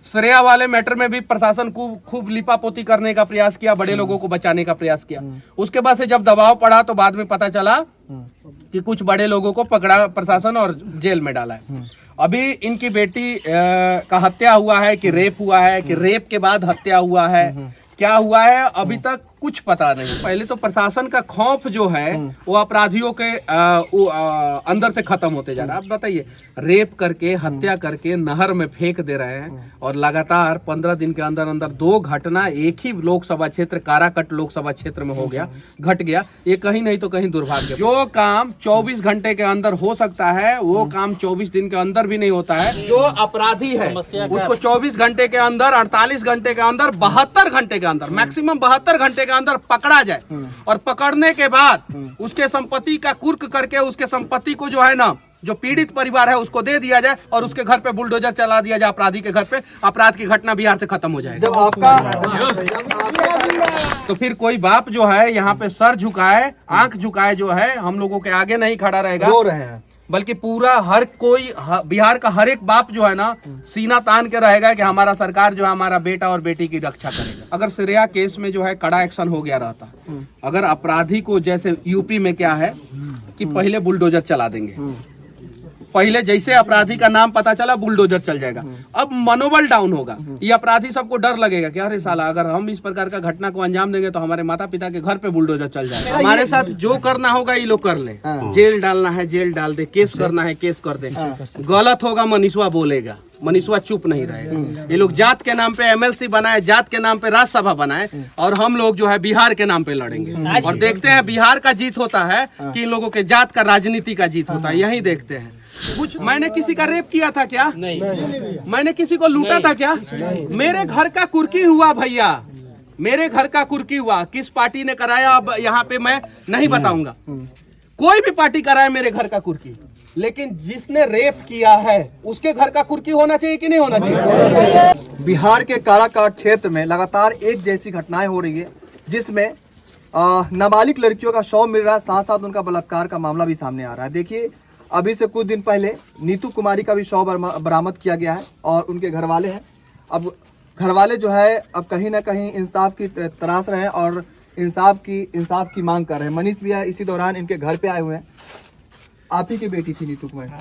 श्रेया वाले मैटर में भी प्रशासन को खूब लिपापोती करने का प्रयास किया, बड़े लोगों को बचाने का प्रयास किया। उसके बाद से जब दबाव पड़ा तो बाद में पता चला कि कुछ बड़े लोगों को पकड़ा प्रशासन और जेल में डाला है। अभी इनकी बेटी का हत्या हुआ है कि रेप हुआ है कि रेप के बाद हत्या हुआ है, क्या हुआ है अभी तक कुछ पता नहीं। पहले तो प्रशासन का खौफ जो है वो अपराधियों के अंदर से खत्म होते जा रहा है। आप बताइए, रेप करके हत्या करके नहर में फेंक दे रहे हैं और लगातार 15 दिन के अंदर अंदर 2 घटना एक ही लोकसभा क्षेत्र काराकट लोकसभा क्षेत्र में हो गया, घट गया। ये कहीं नहीं तो कहीं दुर्भाग्य। जो काम 24 घंटे के अंदर हो सकता है वो काम 24 दिन के अंदर भी नहीं होता है। जो अपराधी है उसको 24 घंटे के अंदर, 48 घंटे के अंदर, 72 घंटे के अंदर, मैक्सिमम 72 घंटे के अंदर पकड़ा जाए और पकड़ने के बाद उसके संपत्ति का कुर्क करके उसके संपत्ति को जो है ना, जो पीड़ित परिवार है उसको दे दिया जाए और उसके घर पे बुलडोजर चला दिया जाए, अपराधी के घर पे अपराध की घटना बिहार से खत्म हो जाए। जब आपका तो फिर कोई बाप जो है यहाँ पे सर झुकाए, आंख झुकाए, जो है हम लोगों के आगे नहीं खड़ा रहेगा, रो रहे हैं, बल्कि पूरा हर कोई बिहार का हर एक बाप जो है ना सीना तान के रहेगा कि हमारा सरकार जो है हमारा बेटा और बेटी की रक्षा करेगा। अगर श्रेया केस में जो है कड़ा एक्शन हो गया रहता, अगर अपराधी को जैसे यूपी में क्या है कि पहले बुलडोजर चला देंगे, पहले जैसे अपराधी का नाम पता चला बुलडोजर चल जाएगा, अब मनोबल डाउन होगा। ये अपराधी सबको डर लगेगा कि अरे साला अगर हम इस प्रकार का घटना को अंजाम देंगे तो हमारे माता पिता के घर पे बुलडोजर चल जाएगा। हमारे साथ जो करना होगा ये लोग कर ले, जेल डालना है जेल डाल दे, केस करना है केस कर दे। गलत होगा मनीषवा बोलेगा, मनीषवा चुप नहीं रहेगा। ये लोग जात के नाम पे एमएलसी बनाए, जात के नाम पे राज्यसभा बनाए और हम लोग जो है बिहार के नाम पे लड़ेंगे और देखते हैं बिहार का जीत होता है कि इन लोगों के जात का राजनीति का जीत होता है। यही देखते हैं। कुछ मैंने किसी का रेप किया था क्या? नहीं। मैंने किसी को लूटा था क्या? मेरे घर का कुर्की हुआ भैया, मेरे घर का कुर्की हुआ। किस पार्टी ने कराया अब यहाँ पे मैं नहीं बताऊंगा। कोई भी पार्टी कराए मेरे घर का कुर्की, लेकिन जिसने रेप किया है उसके घर का कुर्की होना चाहिए कि नहीं होना चाहिए? बिहार के काराकाट क्षेत्र में लगातार एक जैसी घटनाएं हो रही है, जिसमें नाबालिग लड़कियों का शव मिल रहा है, साथ साथ उनका बलात्कार का मामला भी सामने आ रहा है। देखिए, अभी से कुछ दिन पहले नीतू कुमारी का भी शव बरामद किया गया है और उनके घर वाले हैं। अब घर वाले जो है अब कहीं ना कहीं इंसाफ की तलाश रहे हैं और इंसाफ की मांग कर रहे हैं। मनीष भैया इसी दौरान इनके घर पे आए हुए हैं। आप ही की बेटी थी नीतू कुमारी?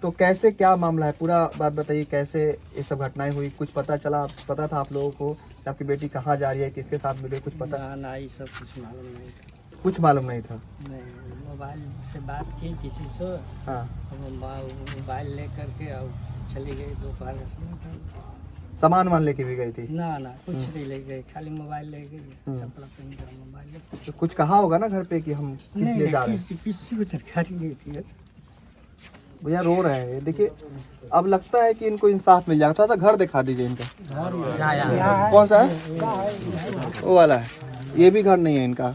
तो कैसे क्या मामला है, पूरा बात बताइए, कैसे ये सब घटनाएं हुई? कुछ पता चला, पता था आप लोगों को कि आपकी बेटी कहाँ जा रही है, किसके साथ मिले, कुछ पता? ना, ये सब कुछ मालूम नहीं था। कुछ मालूम नहीं था? नहीं, मोबाइल से बात की किसी से, हाँ, मोबाइल लेकर के और चली गई दोपहर में। सामान मान लेके भी गई थी? ना कुछ नहीं ले गई, खाली मोबाइल ले गई, कपड़ा पहन कर मोबाइल ले। तो कुछ कहा होगा ना घर पे कि हम इसलिए जा रहे हैं? किसी को जानकारी नहीं थी। भैया रो रहे हैं। देखिए, अब लगता है कि इनको इंसाफ मिल जाएगा। थोड़ा सा घर दिखा दीजिए इनका। कौन सा है? वो वाला है। ये भी घर नहीं है इनका।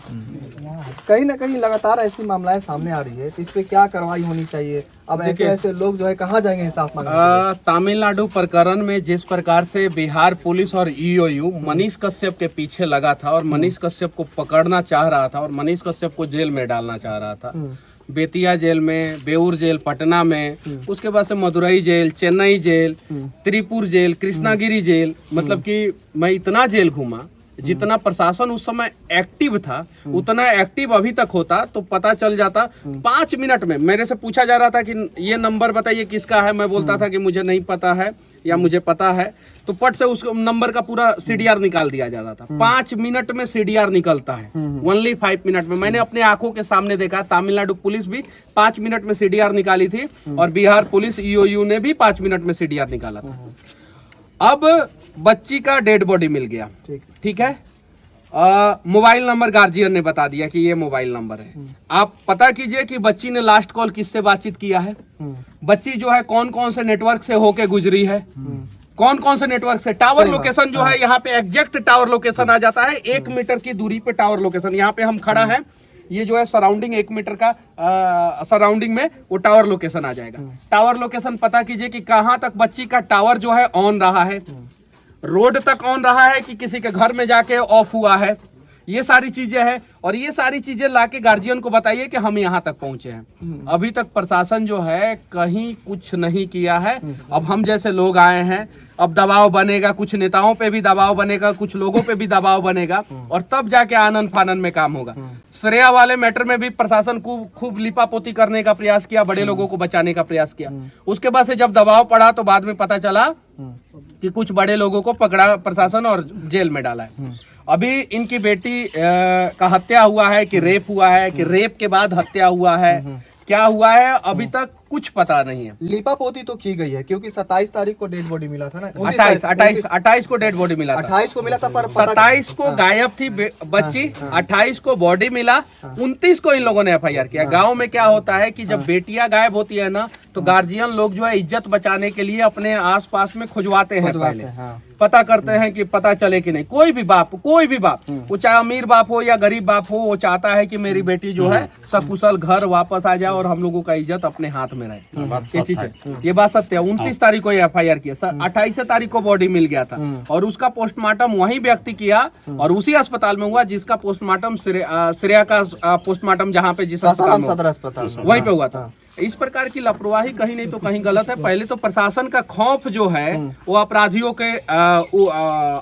कहीं ना कहीं लगातार ऐसी मामलाएं सामने आ रही है, तो इस पे क्या कार्रवाई होनी चाहिए? अब ऐसे लोग जो है कहाँ जाएंगे इंसाफ मांगने? तमिलनाडु प्रकरण में जिस प्रकार से बिहार पुलिस और ईओयू मनीष कश्यप के पीछे लगा था और मनीष कश्यप को पकड़ना चाह रहा था और मनीष कश्यप को जेल में डालना चाह रहा था, बेतिया जेल में, बेऊर जेल पटना में, उसके बाद से Madurai jail, Chennai jail, Tirupur jail, Krishnagiri jail, मतलब कि मैं इतना जेल घूमा। जितना प्रशासन उस समय एक्टिव था उतना एक्टिव अभी तक होता तो पता चल जाता। 5 मिनट में मेरे से पूछा जा रहा था कि ये नंबर बताइए किसका है, मैं बोलता था कि मुझे नहीं पता है या मुझे पता है, तो पट से उस नंबर का पूरा सीडीआर निकाल दिया जाता था। 5 मिनट में सीडीआर निकलता है, ओनली 5 मिनट में। मैंने अपने आंखों के सामने देखा। तमिलनाडु पुलिस भी 5 मिनट में सीडीआर निकाली थी और बिहार पुलिस ईओयू ने भी 5 मिनट में सीडीआर निकाला था। अब बच्ची का डेड बॉडी मिल गया, ठीक है। मोबाइल नंबर गार्जियन ने बता दिया कि ये मोबाइल नंबर है। आप पता कीजिए कि बच्ची ने लास्ट कॉल किससे बातचीत किया है, बच्ची जो है कौन कौन से नेटवर्क से होके गुजरी है, कौन कौन से नेटवर्क से। टावर लोकेशन जो है यहाँ पे एग्जैक्ट टावर लोकेशन आ जाता है, 1 मीटर की दूरी पे टावर लोकेशन। यहाँ पे हम खड़ा है, ये जो है सराउंडिंग 1 मीटर का सराउंडिंग में वो टावर लोकेशन आ जाएगा। टावर लोकेशन पता कीजिए कि कहाँ तक बच्ची का टावर जो है ऑन रहा है, रोड तक ऑन रहा है कि किसी के घर में जाके ऑफ हुआ है, ये सारी चीजें हैं और ये सारी चीजें लाके गार्जियन को बताइए कि हम यहाँ तक पहुंचे हैं। अभी तक प्रशासन जो है कहीं कुछ नहीं किया है। अब हम जैसे लोग आए हैं, अब दबाव बनेगा, कुछ नेताओं पे भी दबाव बनेगा, कुछ लोगों पे भी दबाव बनेगा और तब जाके आनन फानन में काम होगा। श्रेया वाले मैटर में भी प्रशासन को खूब लिपापोती करने का प्रयास किया, बड़े लोगों को बचाने का प्रयास किया। उसके बाद से जब दबाव पड़ा तो बाद में पता चला कि कुछ बड़े लोगों को पकड़ा प्रशासन और जेल में डाला है। अभी इनकी बेटी का हत्या हुआ है कि रेप हुआ है कि रेप के बाद हत्या हुआ है, क्या हुआ है अभी तक कुछ पता नहीं है। लिपापोती तो की गई है क्योंकि 27 तारीख को डेड बॉडी मिला था ना, 28 को डेड बॉडी मिला था, 28 को मिला था पर 27 को गायब थी बच्ची, 28 को बॉडी मिला, 29 को इन लोगों ने एफआईआर किया। गांव में क्या होता है कि जब बेटियां गायब होती है ना तो गार्जियन लोग जो है इज्जत बचाने के लिए अपने आसपास में खुजवाते हैं, पहले पता करते हैं कि पता चले कि नहीं। कोई भी बाप वो चाहे अमीर बाप हो या गरीब बाप हो, वो चाहता है कि मेरी बेटी जो है सकुशल घर वापस आ जाए और हम लोगों का इज्जत अपने हाथ में रहे। ये चीज है, ये बात सत्य है। 29 तारीख को एफआईआर किया, 28 तारीख को बॉडी मिल गया था और उसका पोस्टमार्टम वही व्यक्ति किया और उसी अस्पताल में हुआ जिसका पोस्टमार्टम श्रेया का पोस्टमार्टम जहाँ पे जिस सदर अस्पताल वहीं पे हुआ था। इस प्रकार की लापरवाही कहीं नहीं तो कहीं गलत है। पहले तो प्रशासन का खौफ जो है वो अपराधियों के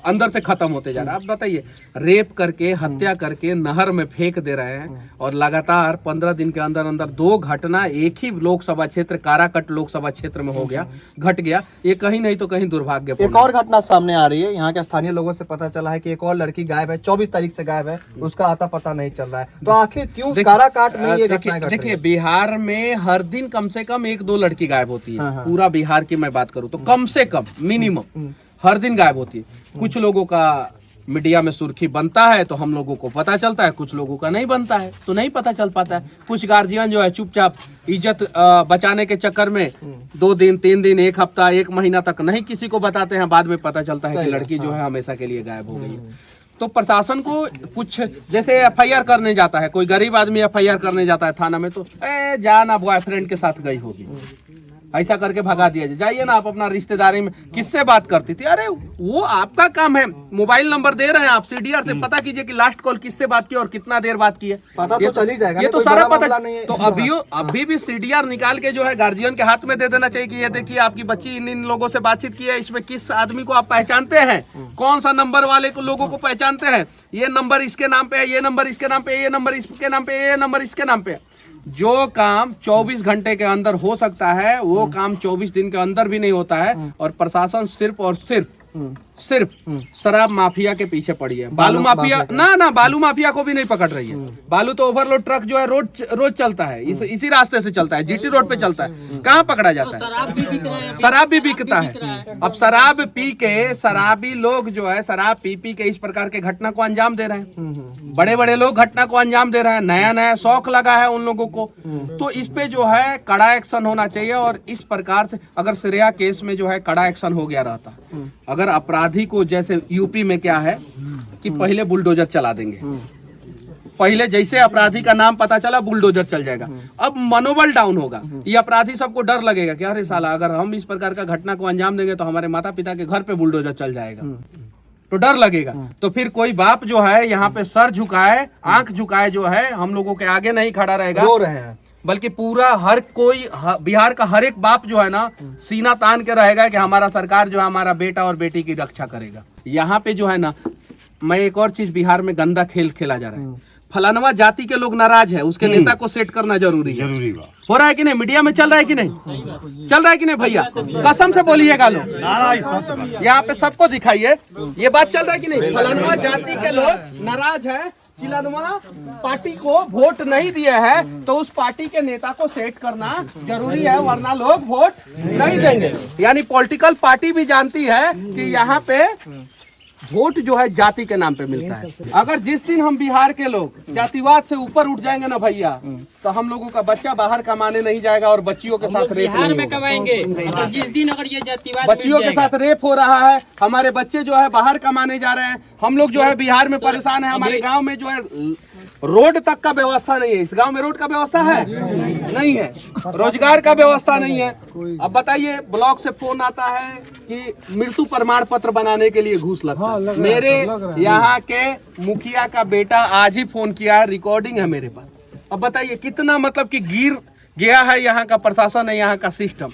अंदर से खत्म होते जा रहा है। आप बताइए, रेप करके हत्या करके नहर में फेंक दे रहे हैं और लगातार 15 दिन के अंदर अंदर 2 घटना एक ही लोकसभा क्षेत्र काराकट लोकसभा क्षेत्र में हो गया, घट गया। ये कहीं नहीं तो कहीं दुर्भाग्यपूर्ण। एक और घटना सामने आ रही है, यहाँ के स्थानीय लोगों से पता चला है कि एक और लड़की गायब है, 24 तारीख से गायब है, उसका आता पता नहीं चल रहा है। तो आखिर क्यों काराकाट में ये घटना घट रही है? देखिए, बिहार में हर दिन कम से कम 1-2 लड़की गायब होती है। पूरा बिहार की मैं बात करूं तो कम से कम मिनिमम हर दिन गायब होती है। कुछ लोगों का मीडिया में सुर्खी बनता है तो हम लोगों को पता चलता है, कुछ लोगों का नहीं बनता है तो नहीं पता चल पाता है। कुछ गार्जियन जो है चुपचाप इज्जत बचाने के चक्कर में 2 दिन 3 दिन 1 हफ्ता 1 महीना तक नहीं किसी को बताते हैं, बाद में पता चलता है कि लड़की जो है हमेशा के लिए गायब हो गई है। तो प्रशासन को कुछ, जैसे एफआईआर करने जाता है कोई गरीब आदमी, एफआईआर करने जाता है थाना में तो जाना बॉयफ्रेंड के साथ गई होगी, ऐसा करके भगा दिया जाइए ना आप अपना रिश्तेदारी में किससे बात करती थी। अरे वो आपका काम है, मोबाइल नंबर दे रहे हैं आप, सीडीआर से पता कीजिए कि लास्ट कॉल किससे बात की और कितना देर बात की है, पता तो चल ही जाएगा। ये तो सारा पता नहीं है। तो अभी भी सीडीआर निकाल के जो है गार्जियन के हाथ में दे देना चाहिए कि ये देखिए आपकी बच्ची इन लोगों से बातचीत की है, इसमें किस आदमी को आप पहचानते हैं, कौन सा नंबर वाले को लोगों को पहचानते हैं, ये नंबर इसके नाम पे है, ये नंबर इसके नाम पे, ये नंबर इसके नाम पे, ये नंबर इसके नाम पे। जो काम 24 घंटे के अंदर हो सकता है वो काम 24 दिन के अंदर भी नहीं होता है और प्रशासन सिर्फ और सिर्फ शराब माफिया के पीछे पड़ी है। बालू माफिया ना बालू माफिया को भी नहीं पकड़ रही है। बालू तो ओवरलोड ट्रक जो है रोज चलता है, इसी रास्ते से चलता है, जीटी रोड पे चलता है, कहाँ पकड़ा जाता है? शराब भी बिकता है। अब शराब पी के शराबी लोग जो है शराब पी के इस प्रकार के घटना को अंजाम दे रहे हैं। बड़े लोग घटना को अंजाम दे रहे हैं, नया शौक लगा है उन लोगों को। तो इस पे जो है कड़ा एक्शन होना चाहिए और इस प्रकार से अगर श्रेया केस में जो है कड़ा एक्शन हो गया रहता, अगर अपराधी को, जैसे यूपी में क्या है कि पहले बुलडोजर चला देंगे, पहले जैसे अपराधी का नाम पता चला बुलडोजर चल जाएगा, अब मनोबल डाउन होगा, ये अपराधी सबको डर लगेगा कि अरे साला अगर हम इस प्रकार का घटना को अंजाम देंगे तो हमारे माता पिता के घर पे बुलडोजर चल जाएगा, तो डर लगेगा। तो फिर कोई बाप जो है यहाँ पे सर झुकाए, आंख झुकाए जो है हम लोगों के आगे नहीं खड़ा रहेगा, रो रहे हैं, बल्कि पूरा हर कोई बिहार का हर एक बाप जो है ना सीना तान के रहेगा कि हमारा सरकार जो है हमारा बेटा और बेटी की रक्षा करेगा। यहाँ पे जो है ना, मैं एक और चीज, बिहार में गंदा खेल खेला जा रहा है। फलानवा जाति के लोग नाराज है, उसके नेता को सेट करना जरूरी है। हो रहा है कि नहीं? मीडिया में चल रहा है कि नहीं? चल रहा है कि नहीं भैया? कसम से बोलिएगा लोग, यहाँ पे सबको दिखाइए, ये बात चल रहा है कि नहीं? फलानवा जाति के लोग नाराज है, चिलनवा पार्टी को वोट नहीं दिए है तो उस पार्टी के नेता को सेट करना जरूरी है, वरना लोग वोट नहीं देंगे। यानी पॉलिटिकल पार्टी भी जानती है कि यहाँ पे वोट जो है जाति के नाम पे मिलता है। अगर जिस दिन हम बिहार के लोग जातिवाद से ऊपर उठ जाएंगे ना भैया, तो हम लोगों का बच्चा बाहर कमाने नहीं जाएगा और बच्चियों के साथ रेप नहीं होगा। जिस दिन अगर ये जातिवाद बच्चियों के साथ रेप हो रहा है, हमारे बच्चे जो है बाहर कमाने जा रहे हैं, हम लोग जो है बिहार में परेशान है, हमारे गाँव में जो है रोड तक का व्यवस्था नहीं है। इस गांव में रोड का व्यवस्था है नहीं है, रोजगार का व्यवस्था नहीं है। अब बताइए, ब्लॉक से फोन आता है कि मृत्यु प्रमाण पत्र बनाने के लिए घूस लगता है। मेरे यहाँ के मुखिया का बेटा आज ही फोन किया है, रिकॉर्डिंग है मेरे पास। अब बताइए कितना मतलब कि गिर गया है यहाँ का प्रशासन है, यहाँ का सिस्टम।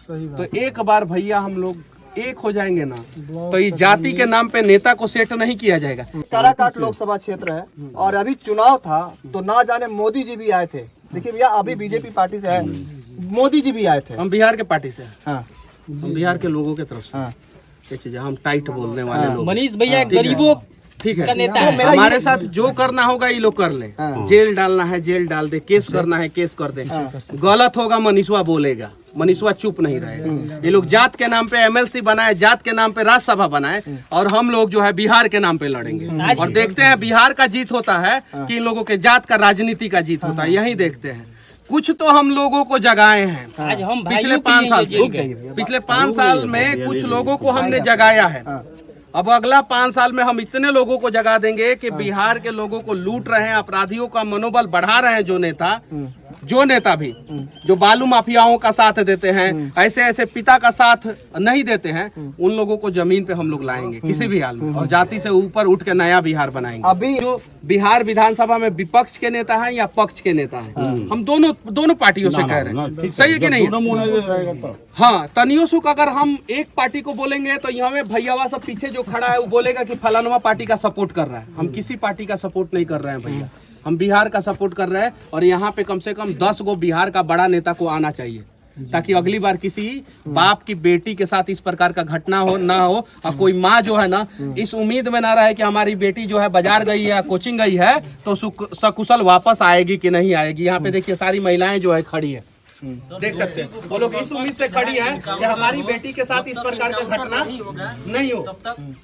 तो एक बार भैया हम लोग एक हो जाएंगे ना, तो इस जाति के नाम पे नेता को सेट नहीं किया जाएगा। काराकाट लोकसभा क्षेत्र है और अभी चुनाव था तो ना जाने मोदी जी भी आए थे। देखिए भैया, अभी बीजेपी पार्टी से है, मोदी जी भी आए थे। हम बिहार के पार्टी से हैं। हाँ हम बिहार के लोगों की तरफ से। हाँ ये चीज़ है, हम टाइट बोलने वाले लोग। मनीष भैया गरीबों ठीक है, का नेता तो है। मेरा हमारे ये- साथ जो करना होगा ये लोग कर ले। हाँ। जेल डालना है जेल डाल दे, केस करना है केस कर दे। गलत होगा मनीषवा बोलेगा, मनीषवा चुप नहीं रहेगा। ये लोग जात के नाम पे एमएलसी बनाए, जात के नाम पे राज्यसभा बनाए, और हम लोग जो है बिहार के नाम पे लड़ेंगे। और देखते हैं बिहार का जीत होता है कि इन लोगों के जात का राजनीति का जीत होता है, यही देखते हैं। कुछ तो हम लोगों को जगाए हैं आज हम पिछले भाइयों के 5 लिए साल जेल से। गए। पिछले 5 साल में कुछ लोगों को हमने जगाया है। अब अगला 5 साल में हम इतने लोगों को जगा देंगे कि बिहार के लोगों को लूट रहे हैं, अपराधियों का मनोबल बढ़ा रहे हैं। जो नेता भी जो बालू माफियाओं का साथ देते हैं, ऐसे ऐसे पिता का साथ नहीं देते हैं, उन लोगों को जमीन पे हम लोग लाएंगे किसी भी हाल में, और जाति से ऊपर उठ के नया बिहार बनाएंगे। अभी जो बिहार विधानसभा में विपक्ष के नेता हैं या पक्ष के नेता हैं, हम दोनों पार्टियों से कह रहे हैं, सही है कि नहीं? हाँ, तनियो सुख अगर हम एक पार्टी को बोलेंगे तो यहाँ में भैयावा सब पीछे जो खड़ा है वो बोलेगा कि फलानुमा पार्टी का सपोर्ट कर रहा है। हम किसी पार्टी का सपोर्ट नहीं कर रहे हैं भैया, हम बिहार का सपोर्ट कर रहे हैं। और यहाँ पे कम से कम 10 गो बिहार का बड़ा नेता को आना चाहिए, ताकि अगली बार किसी बाप की बेटी के साथ इस प्रकार का घटना हो ना हो। और कोई माँ जो है ना, इस उम्मीद में ना रहे कि हमारी बेटी जो है बाजार गई है या कोचिंग गई है तो सकुशल वापस आएगी कि नहीं आएगी। यहाँ पे देखिए सारी महिलाएं जो है खड़ी है, देख सकते हैं, वो लोग इस उम्मीद से खड़ी है कि हमारी बेटी के साथ इस प्रकार का घटना नहीं हो।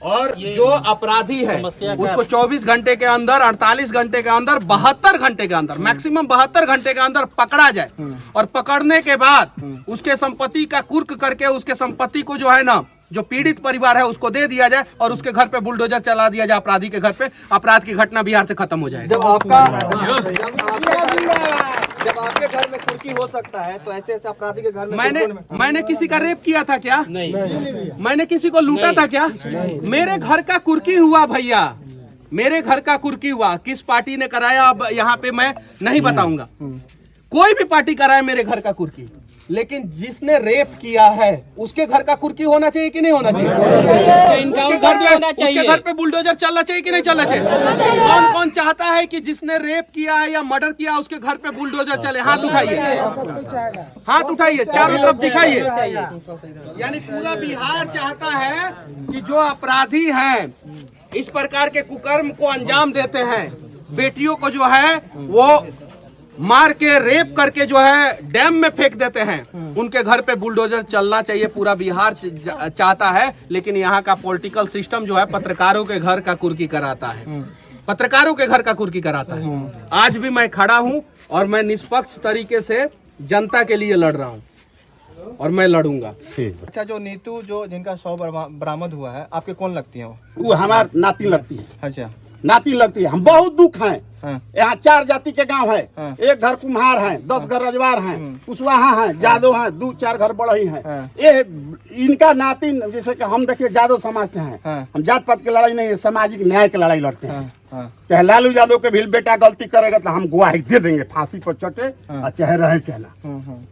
और जो अपराधी है उसको 24 घंटे के अंदर, 48 घंटे के अंदर, 72 घंटे के अंदर, मैक्सिमम 72 घंटे के अंदर पकड़ा जाए। और पकड़ने के बाद उसके संपत्ति का कुर्क करके उसके संपत्ति को जो है ना, जो पीड़ित परिवार है उसको दे दिया जाए, और उसके घर पे बुलडोजर चला दिया जाए अपराधी के घर पे। अपराध की घटना बिहार से खत्म हो जाएगी। जब आपके घर में कुर्की हो सकता है तो ऐसे ऐसे अपराधी के घर में मैंने किसी का रेप किया था क्या? नहीं। मैंने किसी को लूटा था क्या? मेरे घर का कुर्की हुआ भैया, मेरे घर का कुर्की हुआ। किस पार्टी ने कराया अब यहाँ पे मैं नहीं बताऊंगा। कोई भी पार्टी कराए मेरे घर का कुर्की, लेकिन जिसने रेप किया है उसके घर का कुर्की होना चाहिए कि नहीं होना चाहिए? उसके घर पे बुलडोजर चलना चाहिए कि नहीं चलना चाहिए? कौन कौन चाहता है कि जिसने रेप किया है या मर्डर किया उसके घर पे बुलडोजर चले? हाथ उठाइए, हाथ उठाइए, चारों तरफ दिखाइए। यानी पूरा बिहार चाहता है कि जो अपराधी हैं, इस प्रकार के कुकर्म को अंजाम देते हैं, बेटियों को जो है वो मार के रेप करके जो है डैम में फेंक देते हैं, उनके घर पे बुलडोजर चलना चाहिए। पूरा बिहार चाहता है, लेकिन यहाँ का पॉलिटिकल सिस्टम जो है पत्रकारों के घर का कुर्की कराता है, पत्रकारों के घर का कुर्की कराता है। आज भी मैं खड़ा हूँ और मैं निष्पक्ष तरीके से जनता के लिए लड़ रहा हूँ और मैं लड़ूंगा। अच्छा, जो नीतू जो जिनका शव बरामद हुआ है, आपके कौन लगती है वो हमार नाती लगती है। अच्छा, नाती लगती है। हम बहुत दुख हैं। हाँ। यहाँ 4 जाति के गांव है। हाँ। एक घर कुम्हार है, 10 घर रजवार हैं, कुशवाहा हैं, जादव हैं, 2-4 घर बढ़ई हैं। हाँ। ये इनका नाती, जैसे कि हम देखिए जादव समाज से हैं। हाँ। हम जात पात की लड़ाई नहीं, सामाजिक न्याय की लड़ाई लड़ते हैं। हाँ। चाहे लालू यादव के भी बेटा गलती करेगा तो हम गवाही दे देंगे, फांसी पर चटे, और चाहे रहे चला।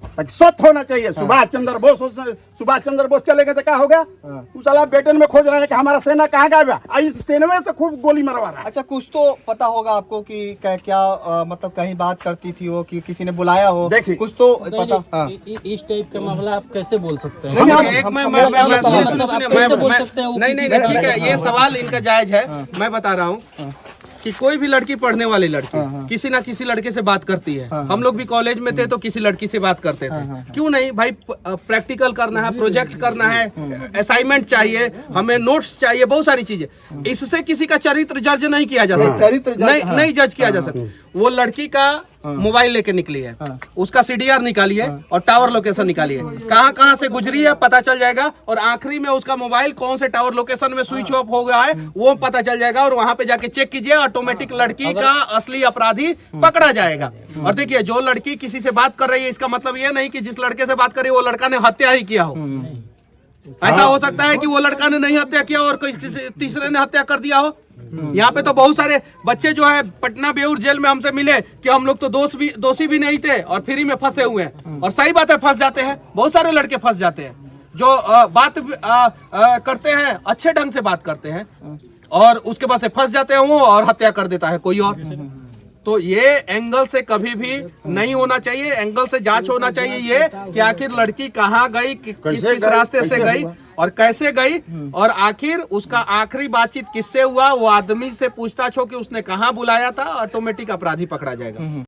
ताकि सत्य होना चाहिए। सुभाष चंद्र बोस चलेगा तो क्या होगा? उस साला बेटे में खोज रहे हैं कि हमारा सेना कहाँ गया, इस सेनवे से खूब गोली मरवा रहा है। अच्छा, कुछ तो पता होगा आपको कि क्या मतलब कहीं बात करती थी वो, कि किसी ने बुलाया हो? देखिए, कुछ तो पता। हाँ। इस टाइप का मामला आप कैसे बोल सकते हैं? नहीं, ठीक है, ये सवाल इनका जायज है। मैं बता रहा हूँ कि कोई भी लड़की, पढ़ने वाली लड़की, किसी ना किसी लड़के से बात करती है। हम लोग भी कॉलेज में थे तो किसी लड़की से बात करते थे। क्यों नहीं भाई? प्रैक्टिकल करना है, प्रोजेक्ट करना है, असाइनमेंट चाहिए, हमें नोट्स चाहिए, बहुत सारी चीजें। इससे किसी का चरित्र जज नहीं किया जा सकता, नहीं जज किया जा सकता। वो लड़की का मोबाइल लेके निकली है, उसका सीडीआर निकालिए और टावर लोकेशन निकालिए, कहाँ कहाँ से गुजरी है पता चल जाएगा, और आखिरी में उसका मोबाइल कौन से टावर लोकेशन में स्विच ऑफ हो गया है वो पता चल जाएगा, और वहां पे जाके चेक कीजिए, ऑटोमेटिक लड़की का असली अपराधी पकड़ा जाएगा। और देखिए, जो लड़की किसी से बात कर रही है, इसका मतलब ये नहीं कि जिस लड़के से बात कर रही है वो लड़का ने हत्या ही किया हो। ऐसा हो सकता है कि वो लड़का ने नहीं हत्या किया और किसी तीसरे ने हत्या कर दिया हो। यहाँ पे तो बहुत सारे बच्चे जो है पटना बेऊर जेल में हमसे मिले कि हम लोग तो दोषी भी नहीं थे और फ्री में फंसे हुए हैं, और सही बात है, फंस जाते हैं, बहुत सारे लड़के फंस जाते हैं जो बात करते हैं, अच्छे ढंग से बात करते हैं, और उसके बाद से फंस जाते हैं वो और हत्या कर देता है कोई और। तो ये एंगल से कभी भी नहीं होना चाहिए, एंगल से जांच होना चाहिए ये कि आखिर लड़की कहाँ गई, किस रास्ते से गई और कैसे गई, और आखिर उसका आखिरी बातचीत किससे हुआ, वो आदमी से पूछताछ हो कि उसने कहाँ बुलाया था, ऑटोमेटिक अपराधी पकड़ा जाएगा।